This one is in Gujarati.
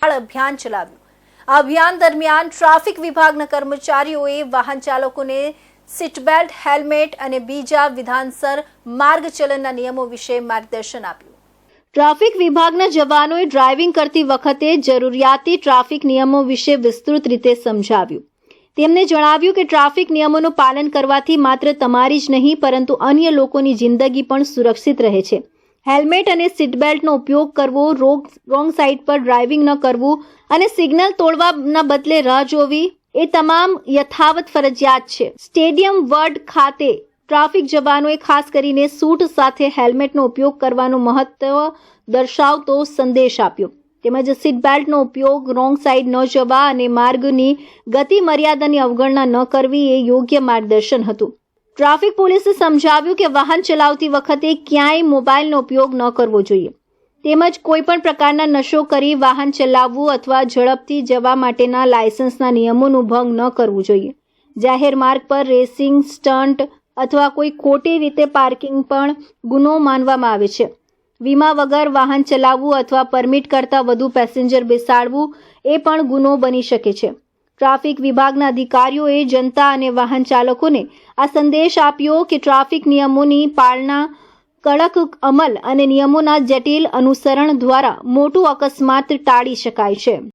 અભિયાન ચલાવ્યું. આ અભિયાન દરમિયાન ટ્રાફિક વિભાગના કર્મચારીઓએ વાહન ચાલકોને સીટ બેલ્ટ, હેલ્મેટ અને બીજા વિધાનસર માર્ગ ચલનના નિયમો વિશે માર્ગદર્શન આપ્યું. ટ્રાફિક વિભાગના જવાનોએ ડ્રાઇવિંગ કરતી વખતે જરૂરિયાતી ટ્રાફિક નિયમો વિશે વિસ્તૃત રીતે સમજાવ્યું. તેમણે જણાવ્યું કે ટ્રાફિક નિયમોનું પાલન કરવાથી માત્ર તમારી જ નહીં પરંતુ અન્ય લોકોની જિંદગી પણ સુરક્ષિત રહે છે. હેલ્મેટ અને સીટ બેલ્ટનો ઉપયોગ કરવો, રોંગ સાઇડ પર ડ્રાઇવિંગ ન કરવું અને સિગ્નલ તોડવાના બદલે રાહ જોવી એ તમામ યથાવત ફરજિયાત છે. સ્ટેડિયમ વર્ડ ખાતે ટ્રાફિક જવાનોએ ખાસ કરીને સૂટ સાથે હેલ્મેટનો ઉપયોગ કરવાનું મહત્વ દર્શાવતો સંદેશ આપ્યો. તેમજ સીટ બેલ્ટનો ઉપયોગ, રોંગ સાઇડ ન જવા અને માર્ગની ગતિ મર્યાદાની અવગણના ન કરવી એ યોગ્ય માર્ગદર્શન હતું. ટ્રાફિક પોલીસે સમજાવ્યું કે વાહન ચલાવતી વખતે ક્યાંય મોબાઈલનો ઉપયોગ ન કરવો જોઈએ. તેમજ કોઈ પણ પ્રકારના નશો કરી વાહન ચલાવવું અથવા ઝડપથી જવા માટેના લાયસન્સના નિયમોનું ભંગ ન કરવું જોઈએ. જાહેર માર્ગ પર રેસિંગ, સ્ટન્ટ અથવા કોઈ ખોટી રીતે પાર્કિંગ પણ ગુનો માનવામાં આવે છે. વીમા વગર વાહન ચલાવવું અથવા પરમિટ કરતાં વધુ પેસેન્જર બેસાડવું એ પણ ગુનો બની શકે છે. ટ્રાફિક વિભાગના અધિકારીઓએ જનતા અને વાહન ચાલકોને આ સંદેશ આપ્યો કે ટ્રાફિક નિયમોની પાળના, કડક અમલ અને નિયમોના જટિલ અનુસરણ દ્વારા મોટું અકસ્માત ટાળી શકાય છે.